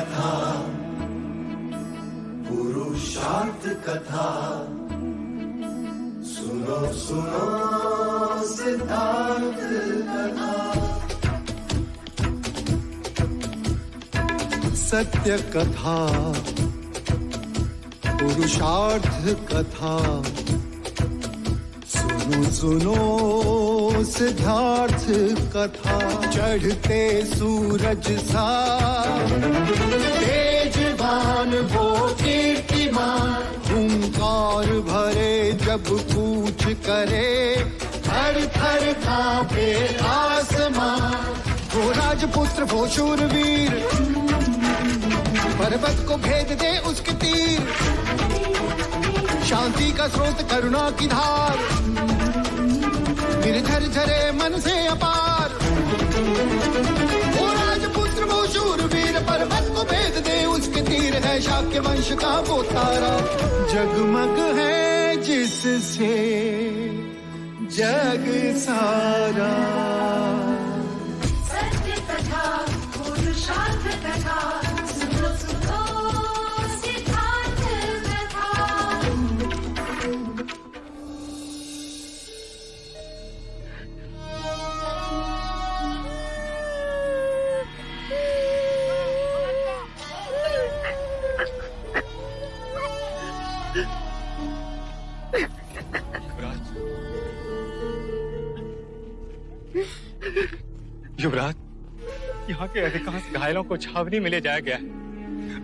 कथा, पुरुषार्थ कथा, सुनो सुनो सिद्धार्थ कथा। सत्य कथा, पुरुषार्थ कथा, सुनो सुनो सिद्धार्थ कथा। चढ़ते सूरज सा तेजवान वो कीर्तिमान, हुंकार भरे जब कूच करे, थर थर कांपे आसमान। वो राजपुत्र वो शूरवीर, पर्वत को भेद दे उसके तीर, शांति का स्रोत करुणा की धार, निर्झर झरे मन से अपार। वो राजपुत्र वो शूरवीर, पर्वत को भेद दे उसके तीर, है शाक्य वंश का वो तारा, जगमग है जिससे जग सारा। सत्य कथा, पुरुषार्थ कथा, सुनो सुनो सिद्धार्थ कथा। युवराज, यहाँ के अधिकांश घायलों को छावनी में ले जाया गया है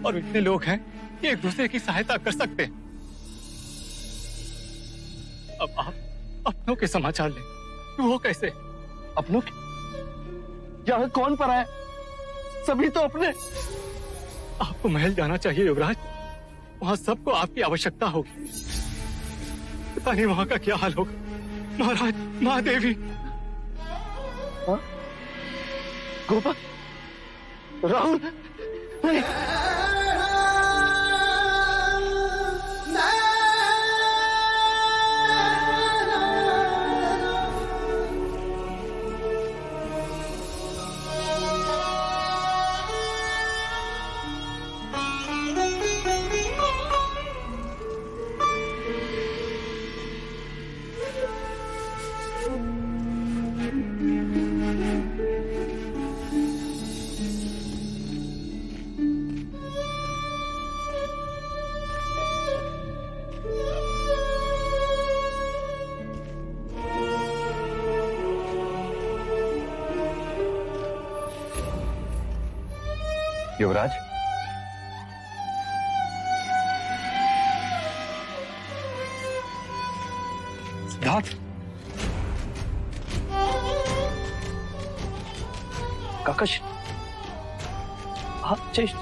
और इतने लोग हैं कि एक दूसरे की सहायता कर सकते हैं। अब आप अपनों के समाचार लें। वो कैसे? अपनों के? यहाँ कौन पड़ा है? सभी तो अपने। आपको महल जाना चाहिए युवराज, वहां सबको आपकी आवश्यकता होगी। पता नहीं वहां का क्या हाल होगा। महाराज, महादेवी, गोपा, राहुल, नहीं। युवराज, सिद्धार्थ, काकश,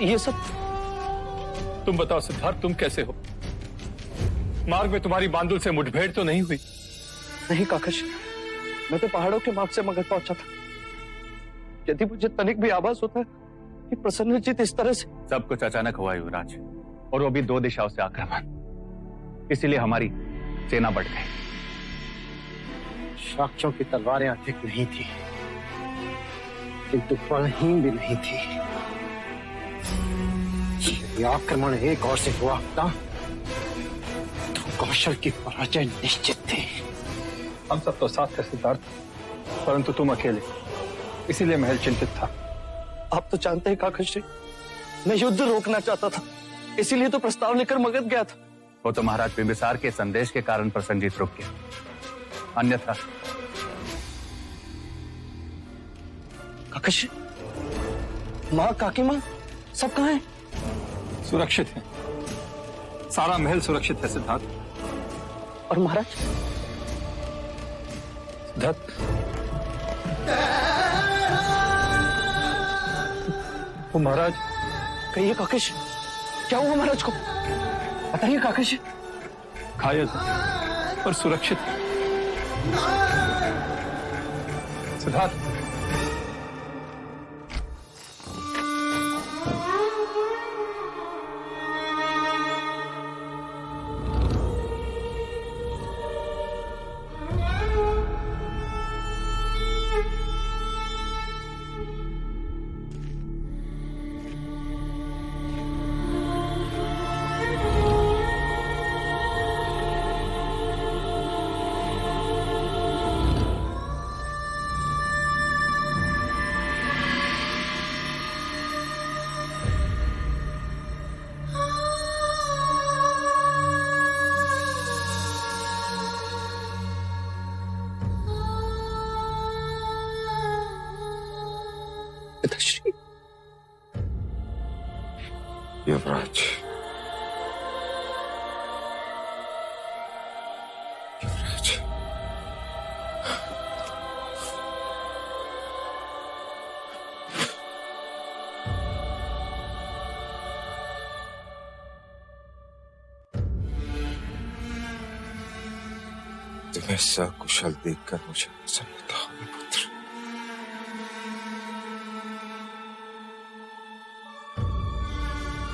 ये सब। तुम बताओ सिद्धार्थ, तुम कैसे हो? मार्ग में तुम्हारी बांदुल से मुठभेड़ तो नहीं हुई? नहीं काकश, मैं तो पहाड़ों के मार्ग से मगध पहुंचा था। यदि मुझे तनिक भी आभास होता है कि प्रसन्नजीत इस तरह से। सब कुछ अचानक हुआ युवराज, और वो भी 2 दिशाओं से आक्रमण, इसीलिए हमारी सेना बढ़ गई। शाक्यों की तलवारें अधिक नहीं थी, किंतु बलहीन भी नहीं थी। यदि आक्रमण एक और से हुआ था तो कौशल की पराजय निश्चित थी। हम सब तो साथ थे सिद्धार्थ, परंतु तुम अकेले, इसीलिए महल चिंतित था। आप तो जानते हैं काकश जी, मैं युद्ध रोकना चाहता था, इसीलिए तो प्रस्ताव लेकर मगध गया था। वो तो महाराज बिंबिसार के संदेश के कारण प्रसन्नजीत रुक गया, अन्यथा। काकश, माँ, काकी माँ, सब कहाँ हैं? सुरक्षित है, सारा महल सुरक्षित है सिद्धार्थ। और महाराज? सिद्धार्थ, वो महाराज। कहिए काकश, क्या हुआ महाराज को? बताइए काकश। घायल और सुरक्षित सिद्धार्थ। पिताश्री। युवराज, युवराज, तुम्हें सकुशल देखकर मुझे प्रसन्नता हुई पुत्र।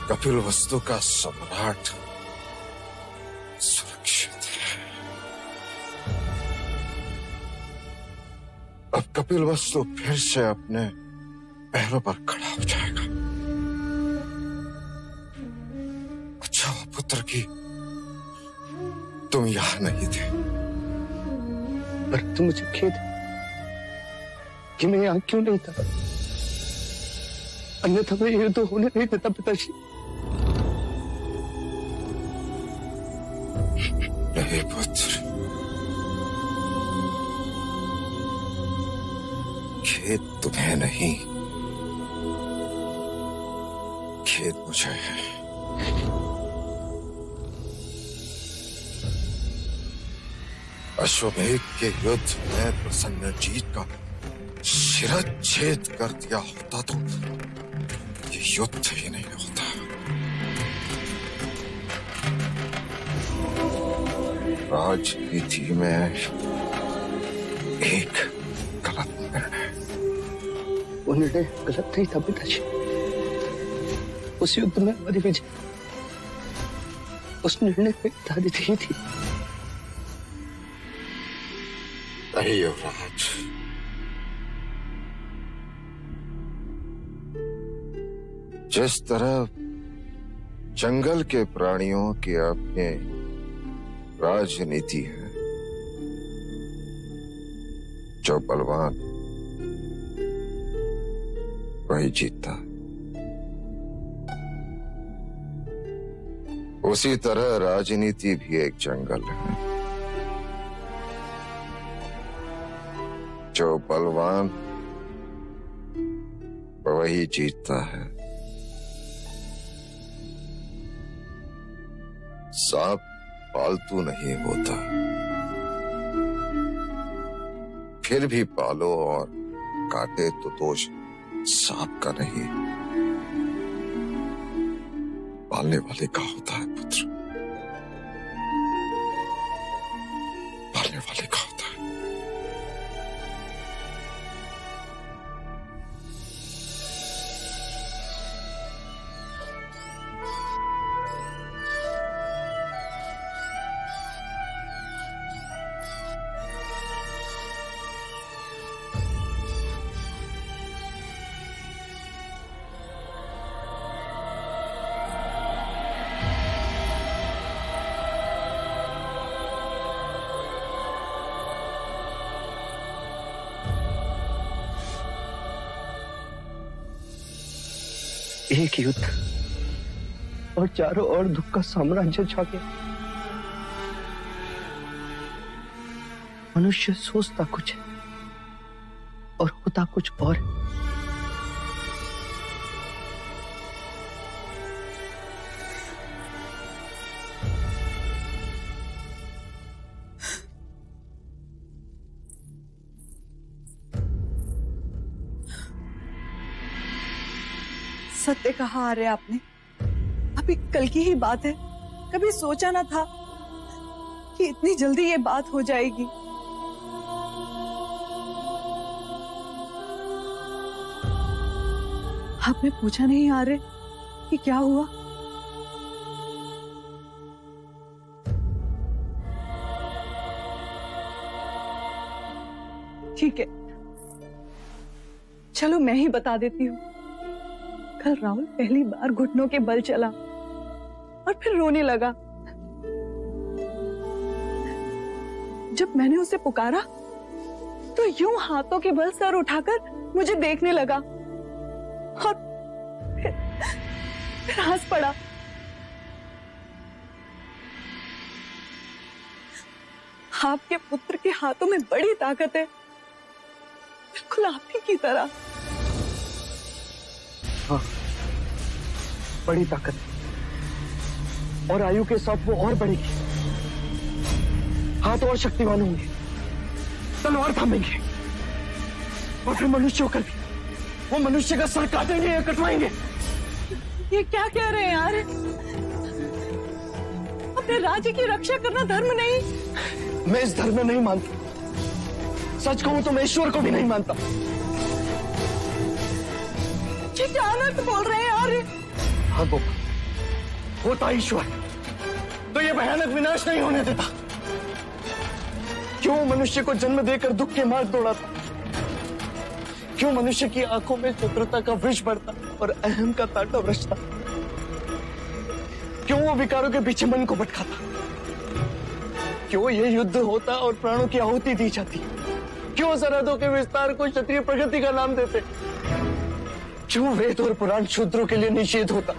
कपिल वस्तु का सम्राट सुरक्षित है। अब कपिल वस्तु फिर से अपने पैरों पर खड़ा हो जाएगा। अच्छा हुआ पुत्र की तुम यहां नहीं थे। परंतु मुझे खेद है कि मैं यहां क्यों नहीं था, अन्यथा मैं युद्ध होने नहीं देता पिताजी। नहीं पुत्र, खेद तुम्हें नहीं, खेद मुझे है। अश्वमेध के युद्ध में प्रसन्नजीत का शिरच्छेद कर दिया होता तो ये युद्ध ही नहीं होता। राजनीति में एक गलत निर्णय। वो निर्णय गलत नहीं था पिताजी। उस युद्ध में हमारी विजय उस निर्णय में आधारित ही थी। नहीं युवराज, जिस तरह जंगल के प्राणियों की अपनी राजनीति है, जो बलवान वही जीतता, उसी तरह राजनीति भी एक जंगल है। जो बलवान वही जीतता है। सांप पालतू नहीं होता, फिर भी पालो और काटे तो दोष सांप का नहीं, पालने वाले का होता है पुत्र, पालने वाले का होता है। एक युद्ध और चारों ओर दुख का साम्राज्य छा गया। मनुष्य सोचता कुछ है और होता कुछ और। सत्य कहा आर्य आपने। अभी कल की ही बात है, कभी सोचा ना था कि इतनी जल्दी ये बात हो जाएगी। आपने पूछा नहीं आर्य कि क्या हुआ? ठीक है, चलो मैं ही बता देती हूँ। कल राहुल पहली बार घुटनों के बल चला और फिर रोने लगा। जब मैंने उसे पुकारा तो यूं हाथों के बल सर उठाकर मुझे देखने लगा और फिर हंस पड़ा। आपके पुत्र के हाथों में बड़ी ताकत है, बिल्कुल आप ही की तरह। हाँ, बड़ी ताकत है। और आयु के साथ वो और बढ़ेगी। हाथ और शक्तिवान होंगे, तलवार थामेंगे, और फिर मनुष्य होकर भी वो मनुष्य का सर काटेंगे या कटवाएंगे। ये क्या कह रहे हैं यार? अपने राज्य की रक्षा करना धर्म नहीं? मैं इस धर्म में नहीं मानता। सच कहूं तो मैं ईश्वर को भी नहीं मानता। ये क्या अनर्थ बोल रहे हैं यार? हाँ गोपा, होता ईश्वर तो ये भयानक विनाश नहीं होने देता। क्यों मनुष्य को जन्म देकर दुख के मार्ग दौड़ाता? क्यों मनुष्य की आंखों में शत्रुता का विष बढ़ता और अहम का तांडव रचता? क्यों वो विकारों के पीछे मन को भटकाता? क्यों ये युद्ध होता और प्राणों की आहुति दी जाती? क्यों सरहदों के विस्तार को क्षत्रिय प्रगति का नाम देते? क्यों वेद और पुराण शूद्रों के लिए निषेध होता?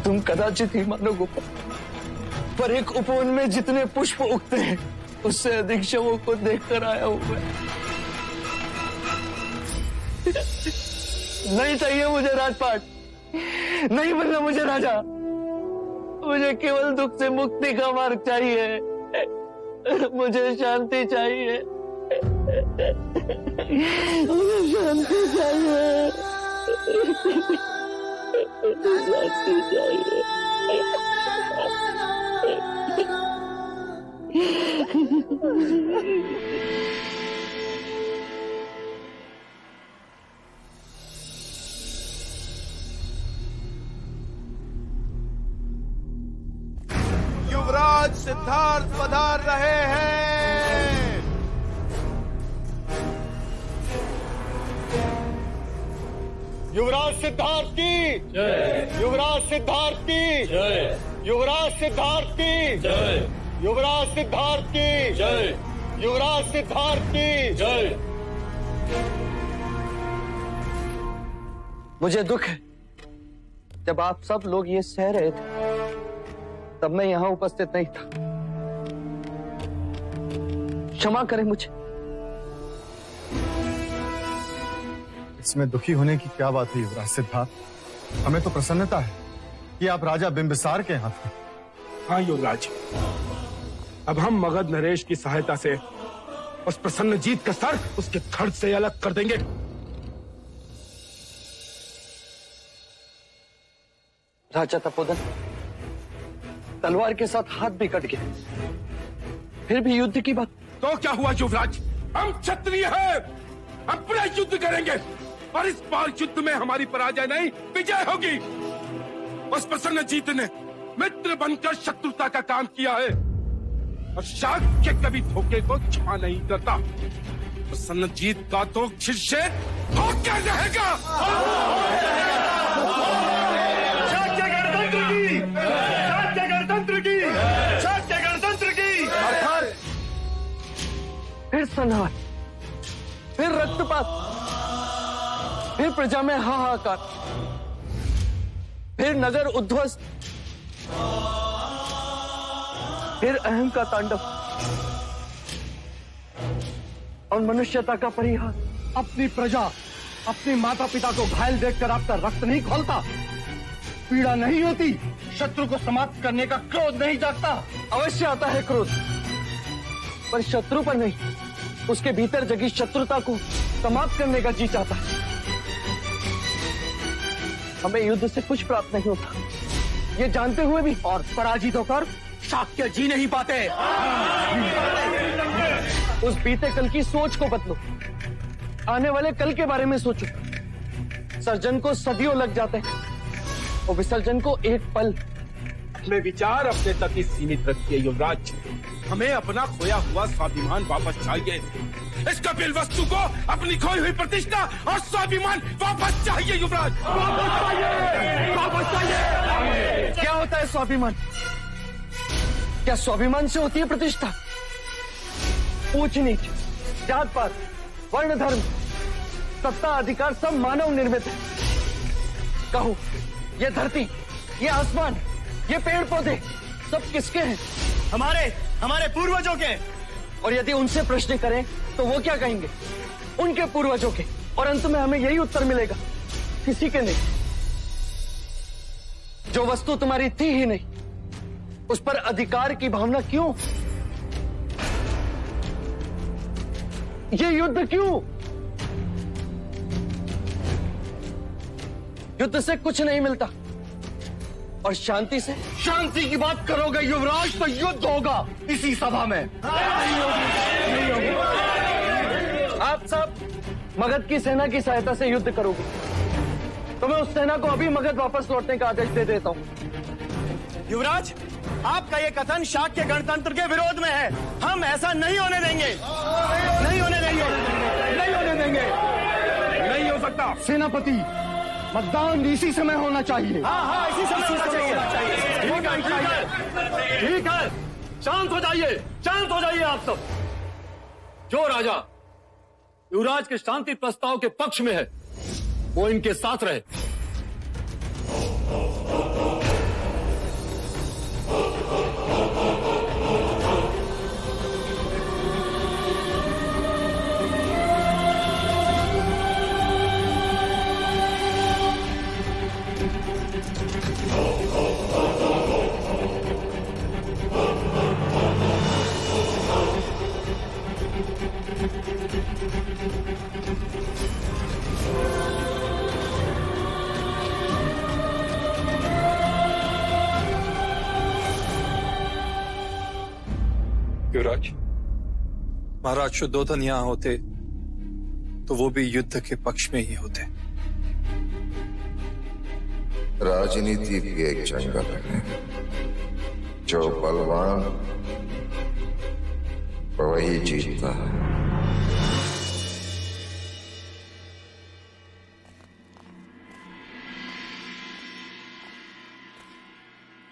तुम कदाचित ही मानो गोपाल, पर एक उपवन में जितने पुष्प उगते हैं उससे अधिक शवों को देखकर आया हूं मैं। नहीं चाहिए मुझे राजपाट, नहीं बनना मुझे राजा। मुझे केवल दुख से मुक्ति का मार्ग चाहिए। मुझे शांति चाहिए, मुझे शांति चाहिए, शांति चाहिए। युवराज सिद्धार्थ पधार रहे हैं। युवराज सिद्धार्थ की जय। युवराज सिद्धार्थ की जय। युवराज सिद्धार्थ की जय। युवराज सिद्धार्थ की जय। युवराज सिद्धार्थ की जय। मुझे दुख है, जब आप सब लोग ये सह रहे थे तब मैं यहां उपस्थित नहीं था। क्षमा करें मुझे। इसमें दुखी होने की क्या बात है युवराज सिद्धार्थ? हमें तो प्रसन्नता है कि आप राजा बिंबिसार के हाथ हैं। हाँ युवराज, अब हम मगध नरेश की सहायता से उस प्रसन्न जीत का सर उसके धड़ से अलग कर देंगे। राजा तपोधन, तलवार के साथ हाथ भी कट गए, फिर भी युद्ध की बात। तो क्या हुआ युवराज, हम क्षत्रिय हैं, हम पूरा युद्ध करेंगे और इस बार युद्ध में हमारी पराजय नहीं विजय होगी। उस प्रसन्न जीत ने मित्र बनकर शत्रुता का काम किया है और शाक्य कभी धोखे को क्षमा नहीं करता। प्रसन्न जीत का तो शिष्य होकर रहेगा। शाक्य गणतंत्र की, शाक्य गणतंत्र की, शाक्य गणतंत्र की। फिर संहार, फिर रक्तपात, फिर प्रजा में हाहाकार, फिर नगर उद्ध्वस्त, फिर अहम का तांडव और मनुष्यता का परिहास। अपनी प्रजा, अपने माता पिता को घायल देखकर आपका रक्त नहीं खौलता, पीड़ा नहीं होती, शत्रु को समाप्त करने का क्रोध नहीं जागता। अवश्य आता है क्रोध, पर शत्रु पर नहीं, उसके भीतर जगी शत्रुता को समाप्त करने का जी चाहता है। हमें युद्ध से कुछ प्राप्त नहीं होता, ये जानते हुए भी, और पराजित होकर शाक्य जी नहीं पाते। उस बीते कल की सोच को बदलो, आने वाले कल के बारे में सोचो। सर्जन को सदियों लग जाते हैं और विसर्जन को एक पल। अपने विचार अपने तक ही सीमित रखिए युवराज, हमें अपना खोया हुआ स्वाभिमान वापस चाहिए। इस कपिल वस्तु को अपनी खोई हुई प्रतिष्ठा और स्वाभिमान वापस चाहिए युवराज, वापस चाहिए, वापस चाहिए। क्या होता है स्वाभिमान? क्या स्वाभिमान से होती है प्रतिष्ठा? ऊंच नीच, जात पात, वर्ण धर्म, सत्ता अधिकार सब मानव निर्मित है। कहो, ये धरती, ये आसमान, ये पेड़ पौधे सब किसके हैं? हमारे पूर्वजों के। और यदि उनसे प्रश्न करें तो वो क्या कहेंगे? उनके पूर्वजों के। और अंत में हमें यही उत्तर मिलेगा किसी के नहीं। जो वस्तु तुम्हारी थी ही नहीं, उस पर अधिकार की भावना क्यों? ये युद्ध क्यों? युद्ध से कुछ नहीं मिलता, और शांति से? शांति की बात करोगे युवराज तो युद्ध होगा इसी सभा में। नहीं होगा। आप सब मगध की सेना की सहायता से युद्ध करोगे, तो मैं उस सेना को अभी मगध वापस लौटने का आदेश दे देता हूं। युवराज, आपका ये कथन शाक्य गणतंत्र के विरोध में है। हम ऐसा नहीं होने देंगे, नहीं होने देंगे, नहीं होने देंगे। नहीं हो सकता। सेनापति, मतदान इसी समय होना चाहिए। हाँ, इसी समय होना चाहिए। ठीक है, शांत हो जाइए, शांत हो जाइए आप सब। जो राजा युवराज के शांति प्रस्ताव के पक्ष में है, वो इनके साथ रहे। युवराज, महाराज शुद्धोधन यहाँ होते तो वो भी युद्ध के पक्ष में ही होते। राजनीति भी एक जंगल है, जो बलवान वही जीतता है।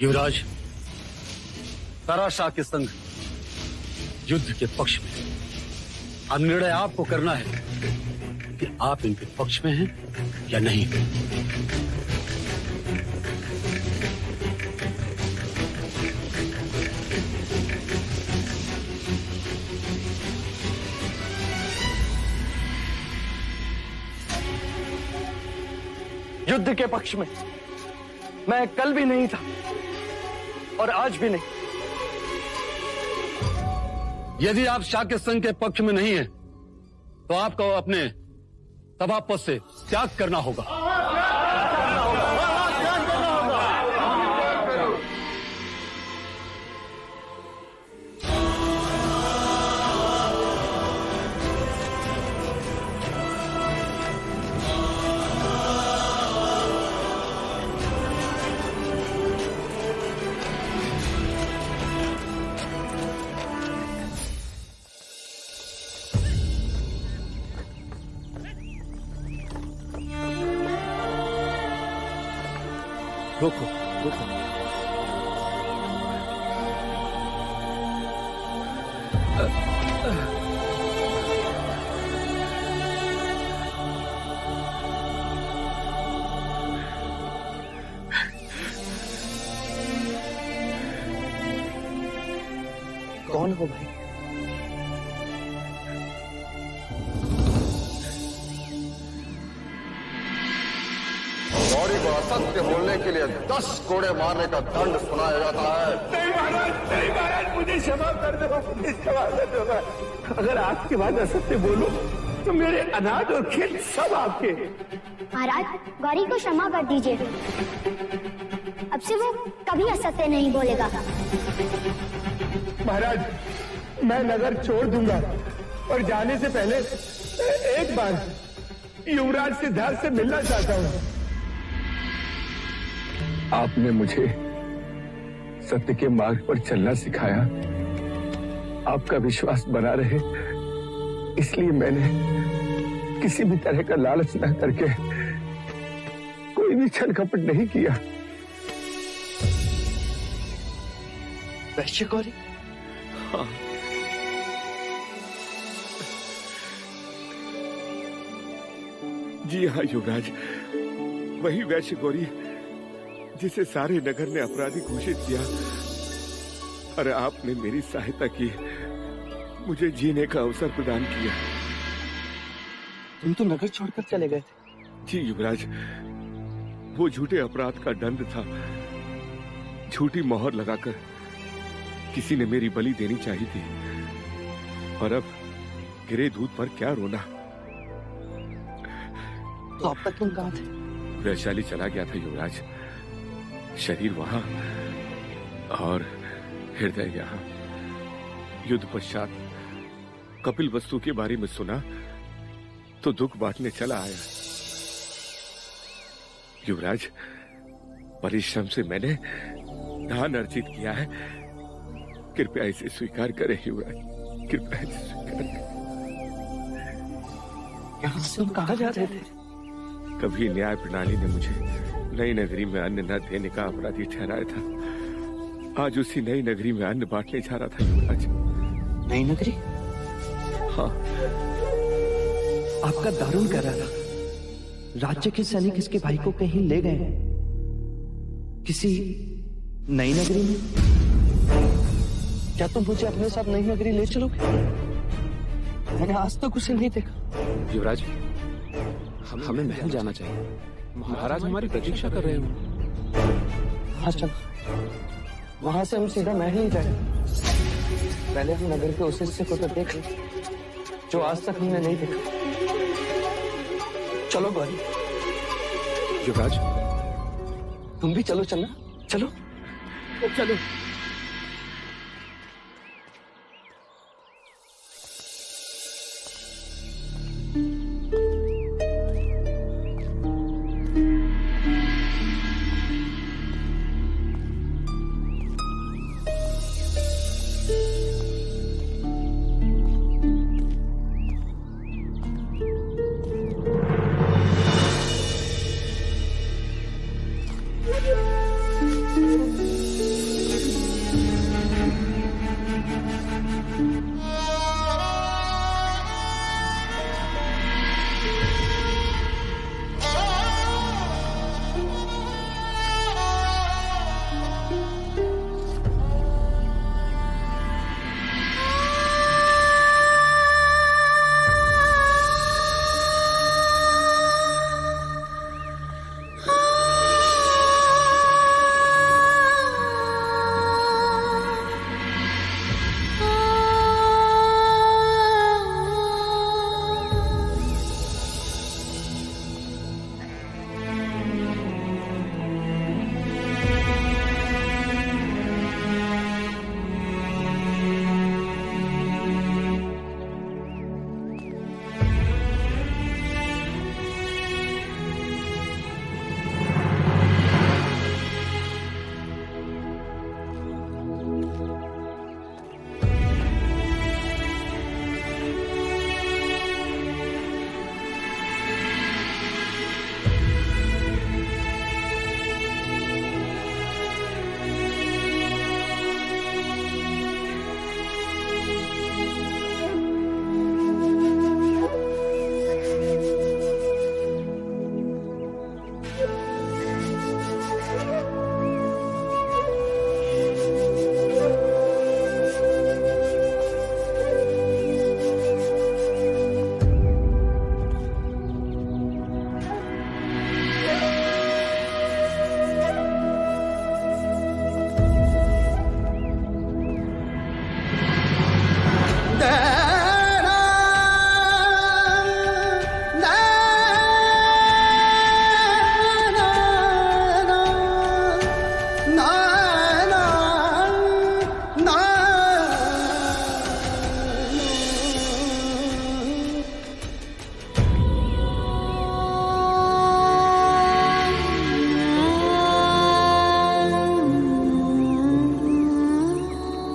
युवराज, सारा शाक्य संघ युद्ध के पक्ष में है। अब निर्णय आपको करना है कि आप इनके पक्ष में हैं या नहीं। युद्ध के पक्ष में मैं कल भी नहीं था और आज भी नहीं। यदि आप शाक्य संघ के पक्ष में नहीं हैं, तो आपको अपने सभा पद से त्याग करना होगा। रुको, रुको। कौन हो भाई? गौरी को असत्य बोलने के लिए 10 कोड़े मारने का दंड सुनाया जाता है। नहीं महाराज, मुझे क्षमा कर दो, मुझे क्षमा कर दो। अगर आपके बाद असत्य बोलो तो मेरे अनाज और खेत सब आपके। महाराज, गौरी को क्षमा कर दीजिए। अब से वो कभी असत्य नहीं बोलेगा। महाराज, मैं नगर छोड़ दूंगा और जाने से पहले एक बार युवराज सिद्धार्थ से मिलना चाहता हूँ। आपने मुझे सत्य के मार्ग पर चलना सिखाया। आपका विश्वास बना रहे, इसलिए मैंने किसी भी तरह का लालच न करके कोई भी छल कपट नहीं किया। वैश्य गौरी? हाँ। जी हाँ युवराज, वही वैश्य गौरी जिसे सारे नगर ने अपराधी घोषित किया, और आपने मेरी सहायता की, मुझे जीने का अवसर प्रदान किया। तुम तो नगर छोड़कर चले गए थे। जी युवराज, वो झूठे अपराध का दंड था। झूठी मोहर लगाकर किसी ने मेरी बलि देनी चाहिए थी, और अब गिरे दूध पर क्या रोना। तो अब तक तुम कहाँ थे? वैशाली चला गया था युवराज, शरीर वहां और हृदय यहाँ। युद्ध पश्चात कपिल वस्तु के बारे में सुना तो दुख बांटने चला आया। युवराज, परिश्रम से मैंने धन अर्जित किया है, कृपया इसे स्वीकार करें युवराज, कृपया इसे स्वीकार करें। यहाँ से तुम कहाँ जा रहे थे? कभी न्याय प्रणाली ने मुझे नई नगरी में अन्न न देने का अपराधी ठहराया था। आज उसी नई नगरी में अन्न बांटने जा रहा था युवराज। नई नगरी? हाँ। आपका दारुण कर रहा था। राज्य के सैनिक इसके भाई को कहीं ले गए हैं, किसी नई नगरी में। क्या तुम मुझे अपने साथ नई नगरी ले चलोगे? मैंने आज तक उसे नहीं देखा। युवराज, हमें महल जाना चाहिए। महाराज हमारी प्रतीक्षा कर रहे हैं। हाँ चलो, वहां से हम सीधा महल ही जाए। पहले हम नगर के उस हिस्से को तो देख लें जो आज तक हमने नहीं देखा। चलो गौरी। युवराज, तुम भी चलो। चलना चलो चलो।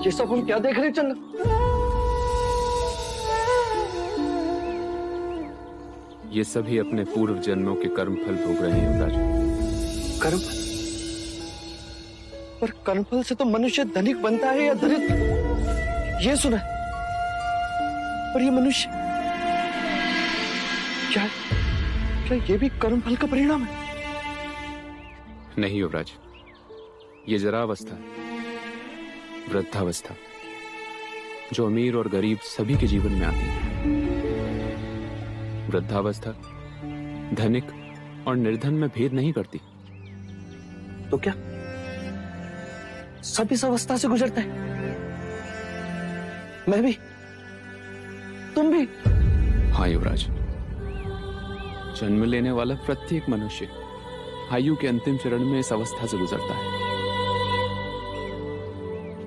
ये सब हम क्या देख रहे हैं चंदा? ये सभी अपने पूर्व जन्मों के कर्म फल भोग रहे हैं युवराज। कर्म? पर कर्मफल से तो मनुष्य धनिक बनता है या दरिद्र, ये सुना है। पर ये मनुष्य क्या ये भी कर्मफल का परिणाम है? नहीं युवराज, ये जरावस्था, वृद्धावस्था, जो अमीर और गरीब सभी के जीवन में आती है। वृद्धावस्था धनिक और निर्धन में भेद नहीं करती। तो क्या सब इस अवस्था से गुजरते हैं? मैं भी, तुम भी? हाँ युवराज, जन्म लेने वाला प्रत्येक मनुष्य आयु के अंतिम चरण में इस अवस्था से गुजरता है।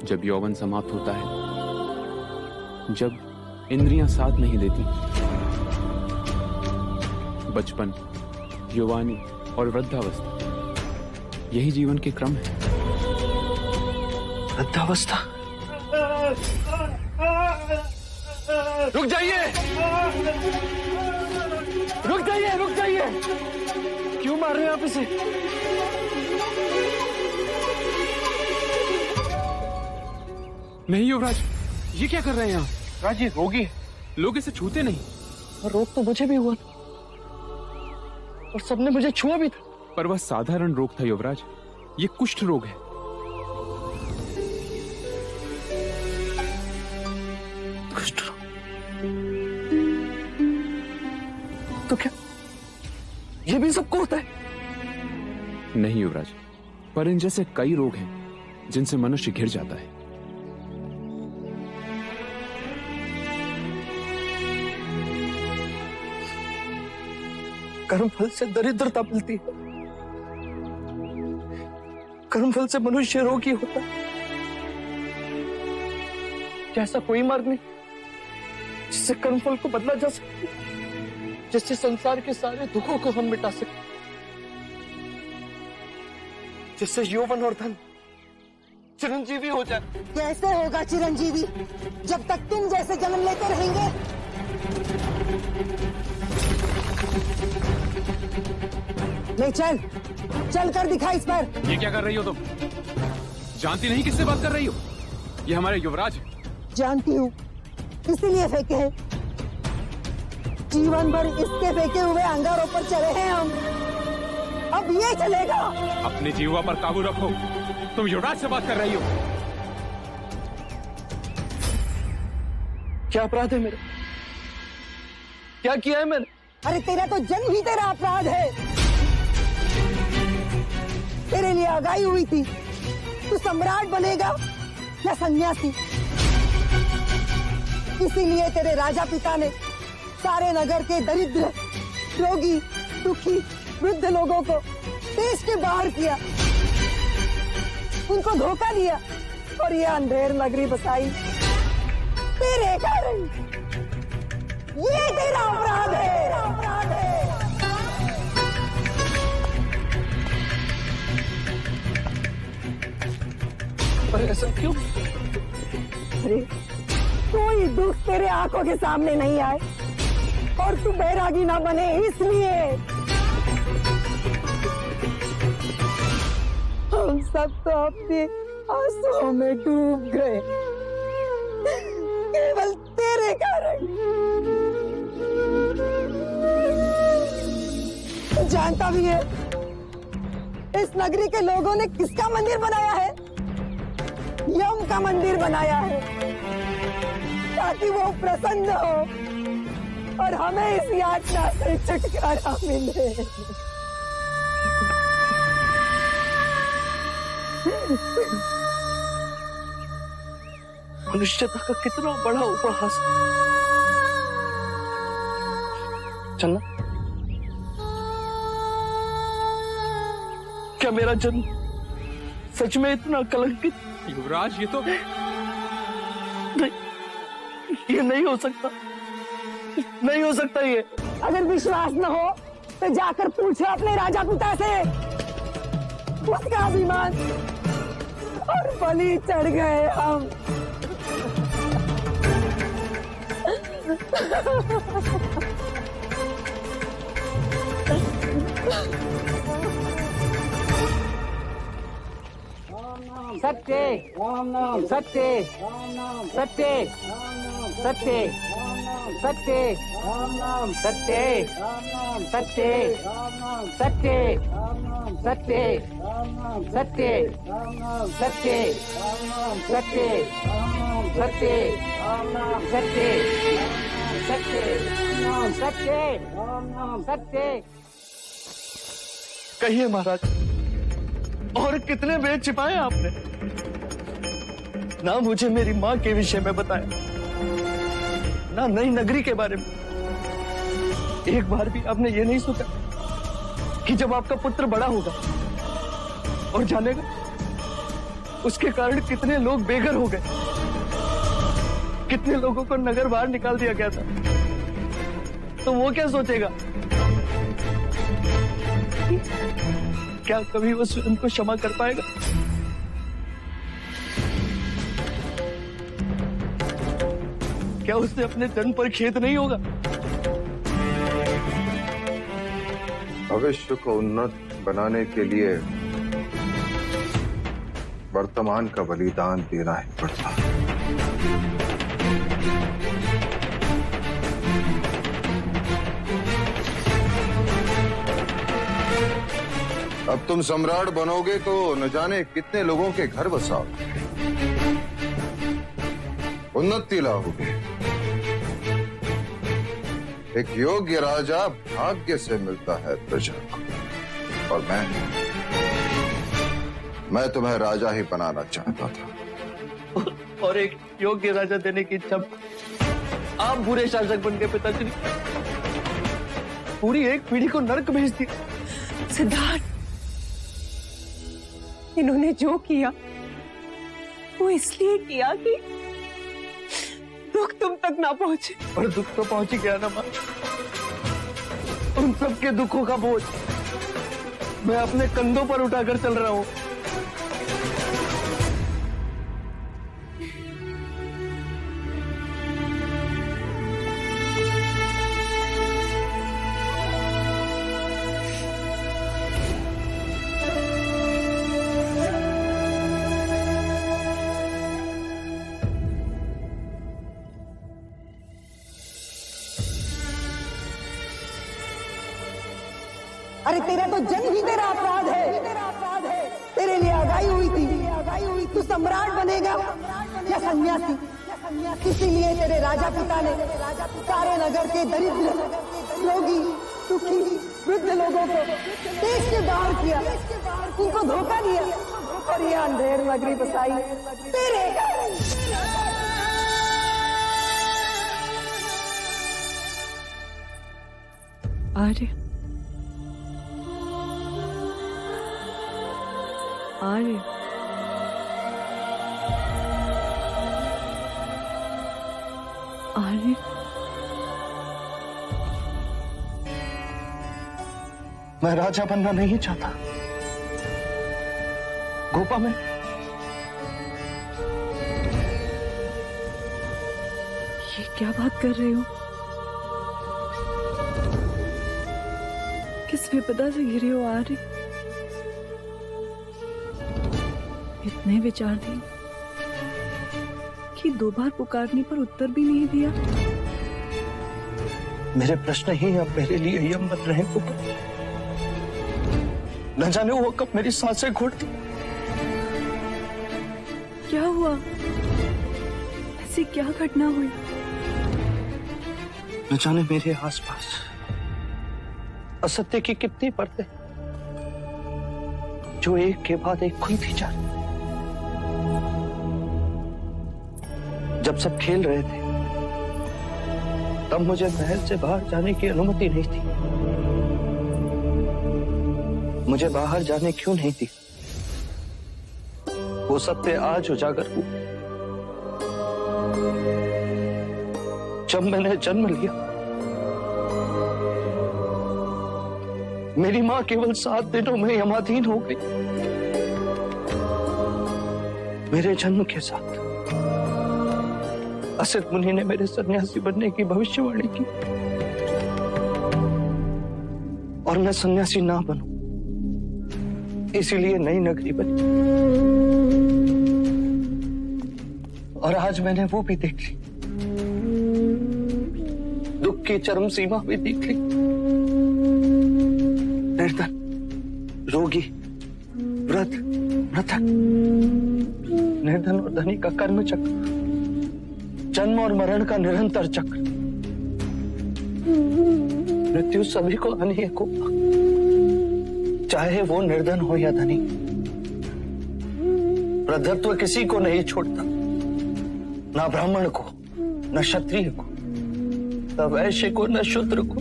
जब यौवन समाप्त होता है, जब इंद्रियां साथ नहीं देती, बचपन, युवानी और वृद्धावस्था, यही जीवन के क्रम है। वृद्धावस्था? रुक जाइए, रुक जाइए, रुक जाइए! क्यों मार रहे हैं आप इसे? नहीं युवराज, ये क्या कर रहे हैं आप? राज, ये रोगी है। लोग इसे छूते नहीं। और रोग तो मुझे भी हुआ था, और सबने मुझे छुआ भी था। पर वह साधारण रोग था युवराज, ये कुष्ठ रोग है। कुष्ठ रोग? तो क्या ये भी सबको होता है? नहीं युवराज, पर इन जैसे कई रोग हैं जिनसे मनुष्य घिर जाता है। कर्मफल से दरिद्रता मिलती है, कर्मफल से मनुष्य रोगी होता है। क्या ऐसा कोई मार्ग नहीं जिससे कर्मफल को बदला जा सके, जिससे संसार के सारे दुखों को हम मिटा सके, जिससे यौवन और धन चिरंजीवी हो जाए? कैसे होगा चिरंजीवी जब तक तुम जैसे जन्म लेते रहेंगे? ले चल, चल कर दिखा इस पर। ये क्या कर रही हो तुम? जानती नहीं किससे बात कर रही हो? ये हमारे युवराज है। जानती हूँ, इसीलिए फेंके हैं। जीवन भर इसके फेंके हुए अंगारों पर चले हैं हम, अब ये चलेगा? अपने जीवा पर काबू रखो। तुम युवराज से बात कर रही हो। क्या अपराध है मेरा? क्या किया है मैंने? अरे तेरा तो जन्म ही तेरा अपराध है। तेरे लिए आगाही हुई थी, तू सम्राट बनेगा या सन्यासी। इसीलिए तेरे राजा पिता ने सारे नगर के दरिद्र, रोगी, दुखी, वृद्ध लोगों को देश के बाहर किया, उनको धोखा दिया और ये अंधेर नगरी बसाई तेरे कारण। ये तेरा अपराध है। पर ऐसा क्यों? अरे कोई दुख तेरे आंखों के सामने नहीं आए और तू बैरागी ना बने, इसलिए हम सब तो अपने आंसुओं में डूब गए केवल तेरे कारण। तू जानता भी है इस नगरी के लोगों ने किसका मंदिर बनाया है? यम का मंदिर बनाया है, ताकि वो प्रसन्न हो और हमें इस यातना से छुटकारा मिले। मनुष्यता का कितना बड़ा उपहास। चलना, क्या मेरा जन्म सच में इतना कलंकित? युवराज, ये तो नहीं, ये नहीं हो सकता, नहीं हो सकता ये। अगर विश्वास न हो तो जाकर पूछो अपने राजा पिता से। उसका अभिमान और बलि चढ़ गए हम। सत्य, सत्य, सत्य, सत्य, सत्य, सत्य, सत्य, सत्य, सत्य, सत्य, सत्य, सत्य, सत्य, सत्य, सत्य, सत्य, सत्य। कहिए महाराज, और कितने वेद छिपाए आपने? ना मुझे मेरी माँ के विषय में बताया, ना नई नगरी के बारे में। एक बार भी आपने ये नहीं सोचा कि जब आपका पुत्र बड़ा होगा और जानेगा, उसके कारण कितने लोग बेघर हो गए, कितने लोगों को नगर बाहर निकाल दिया गया था, तो वो क्या सोचेगा? क्या कभी वो स्वयं को क्षमा कर पाएगा? क्या उससे अपने जन्म पर खेद नहीं होगा? भविष्य को उन्नत बनाने के लिए वर्तमान का बलिदान देना ही पड़ता है। अब तुम सम्राट बनोगे तो न जाने कितने लोगों के घर बसाओगे, उन्नति लाओगे। एक योग्य राजा भाग्य से मिलता है प्रजा को, और मैं तुम्हें राजा ही बनाना चाहता था। और एक योग्य राजा देने की इच्छा आप बुरे शासक बन गए पिताजी। पूरी एक पीढ़ी को नर्क भेज दी। सिद्धार्थ, इन्होंने जो किया वो इसलिए किया कि दुख तुम तक ना पहुंचे। और दुख तो पहुंच ही गया ना मां। उन सबके दुखों का बोझ मैं अपने कंधों पर उठाकर चल रहा हूं। अरे तेरा तो जन्म ही तेरा अपराध है। तेरे लिए आगाई हुई थी, तू सम्राट बनेगा या सन्यासी। इसीलिए तेरे राजा पिता ने सारे नगर के दरिद्र, रोगी, दुखी, वृद्ध लोगों को देश के बाहर किया, उनको धोखा दिया और ये अंधेर नगरी बसाई तेरे आर्य, आर्य, आर्य, मैं राजा बनना नहीं चाहता। गोपा, मैं ये क्या बात कर रहे हो? किस विपदा से घिरे हो आर्य? इतने विचार दिए कि 2 बार पुकारने पर उत्तर भी नहीं दिया। मेरे प्रश्न ही अब मेरे लिए यम बन रहे हैं। न जाने वो कब मेरी सांसें घुटती। क्या हुआ? ऐसी क्या घटना हुई? न जाने मेरे आसपास असत्य की कितनी परतें जो एक के बाद एक खुलती जा रही। जब सब खेल रहे थे तब मुझे महल से बाहर जाने की अनुमति नहीं थी। मुझे बाहर जाने क्यों नहीं थी? वो सत्य आज उजागर हुआ। जब मैंने जन्म लिया, मेरी मां केवल 7 दिनों में यमाधीन हो गई। मेरे जन्म के साथ असित मुनि ने मेरे सन्यासी बनने की भविष्यवाणी की, और मैं सन्यासी ना बनूं, इसीलिए नई नगरी बनी। और आज मैंने वो भी देख ली, दुख की चरम सीमा भी देख ली। निर्धन, रोगी, वृद्ध, मृतक, निर्धन और धनी का कर्म चक्र, जन्म और मरण का निरंतर चक्र, मृत्यु सभी को आनी है। चाहे वो निर्धन हो या धनी, वृद्धत्व किसी को नहीं छोड़ता, ना ब्राह्मण को, न क्षत्रिय को, न वैश्य को, न शूद्र को।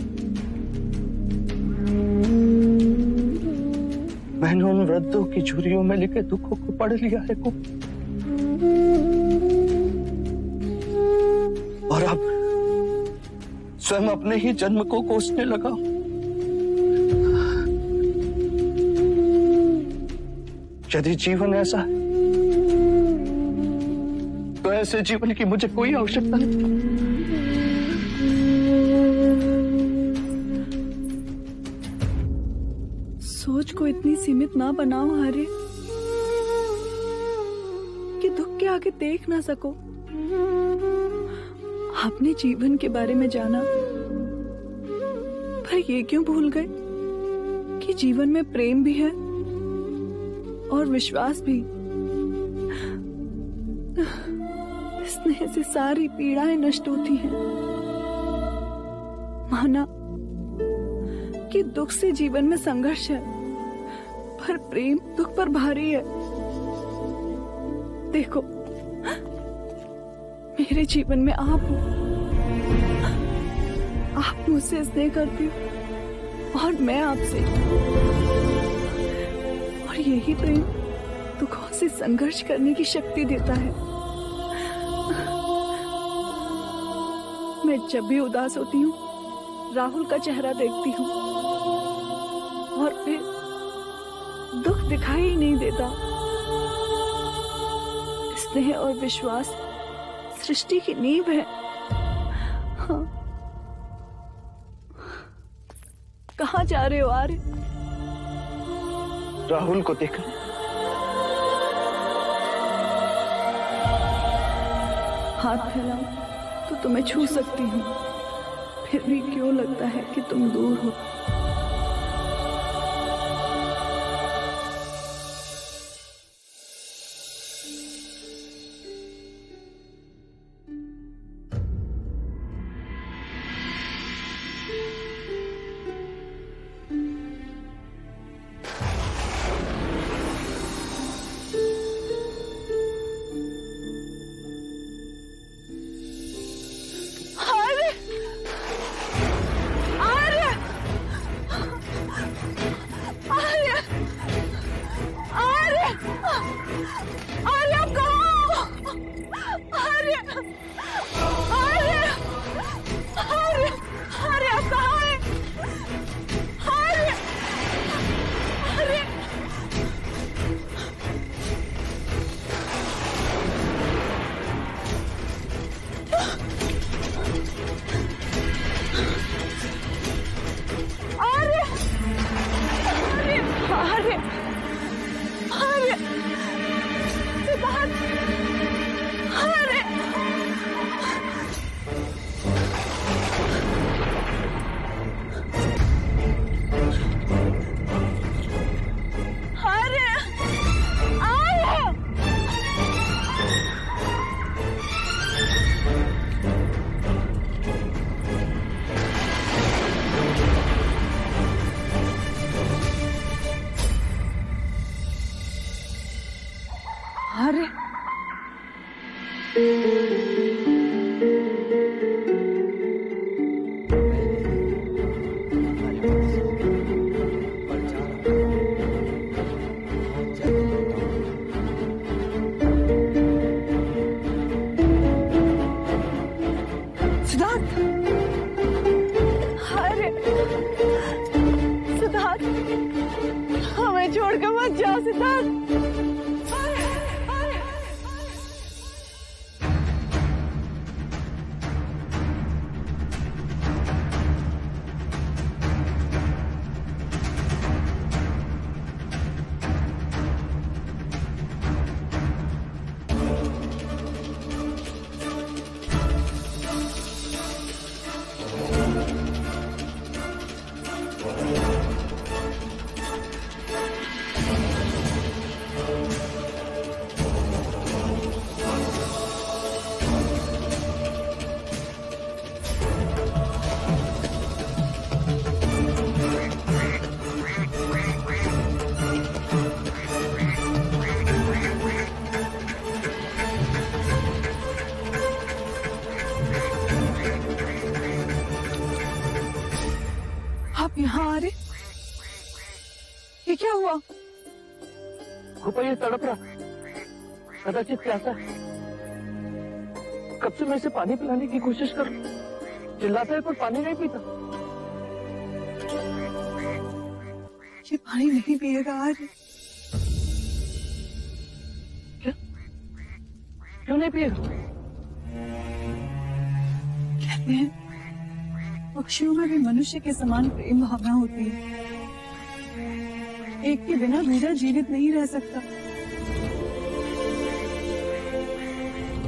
मैंने उन वृद्धों की झुर्रियों में लिखे दुखों को पढ़ लिया है को, और अब स्वयं अपने ही जन्म को कोसने लगा। यदि जीवन ऐसा है तो ऐसे जीवन की मुझे कोई आवश्यकता नहीं। सोच को इतनी सीमित ना बनाओ आर्य कि दुख के आगे देख ना सको। आपने जीवन के बारे में जाना, पर ये क्यों भूल गए कि जीवन में प्रेम भी है और विश्वास भी। स्नेह से सारी पीड़ाएं नष्ट होती हैं। माना कि दुख से जीवन में संघर्ष है, पर प्रेम दुख पर भारी है। देखो, मेरे जीवन में आप हो, आप मुझसे स्नेह करती हो और मैं आपसे, और यही प्रेम दुखों से संघर्ष करने की शक्ति देता है। मैं जब भी उदास होती हूँ, राहुल का चेहरा देखती हूँ और फिर दुख दिखाई ही नहीं देता। स्नेह और विश्वास सृष्टि की नींव है। हाँ। कहाँ जा रहे हो आर्य? राहुल को देखा। हाथ फैलाओ तो तुम्हें छू सकती हूँ, फिर भी क्यों लगता है कि तुम दूर हो। यहाँ आ रहे? ये क्या हुआ? गोपा ये तड़प रहा, कदाचित प्यासा है। कब से मैं इसे पानी पिलाने की कोशिश कर रहा हूं, चिल्लाता है पर पानी नहीं पीता। ये पानी नहीं पिएगा आज। क्या? क्यों नहीं पिएगा? कहते हैं पक्षियों में भी मनुष्य के समान प्रेम भावना होती है। एक के बिना दूसरा जीवित नहीं रह सकता।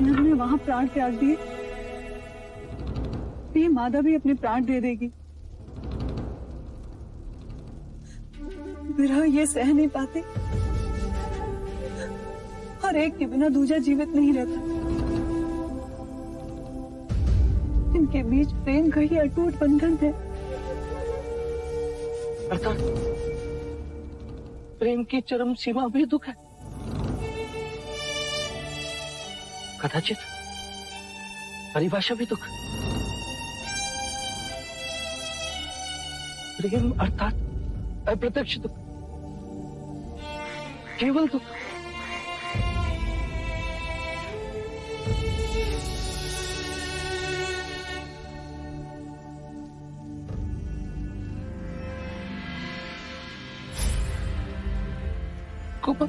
उन्होंने वहां प्राण त्याग दिए, ये मादा भी अपने प्राण दे देगी। विरह ये सह नहीं पाते और एक के बिना दूसरा जीवित नहीं रहता। इनके बीच प्रेम का ही अटूट बंधन है। अर्थात प्रेम की चरम सीमा भी दुख है। कदाचित परिभाषा भी दुख। प्रेम अर्थात अप्रत्यक्ष दुख, केवल दुख। गोपा,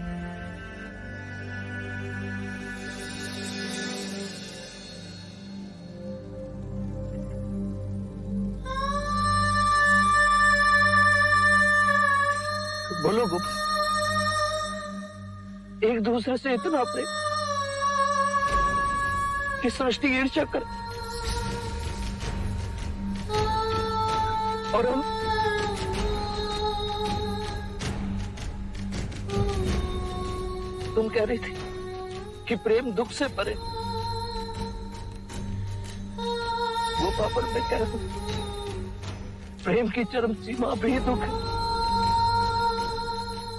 बोलो गोपा, एक दूसरे से इतना प्रेम कि सृष्टि ईर्ष्या कर, और हम तुम कह रही थी कि प्रेम दुख से परे। वो पापर मैं कह रहा हूं, प्रेम की चरम सीमा भी दुख है।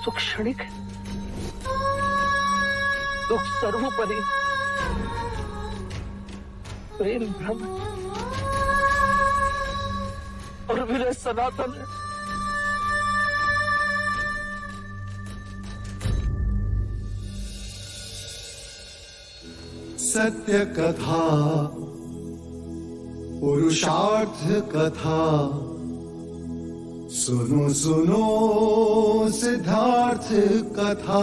सुख क्षणिक है, दुख सर्वोपरि। प्रेम ब्रह्म और विरह सनातन है। सत्य कथा, पुरुषार्थ कथा, सुनो सुनो सिद्धार्थ कथा।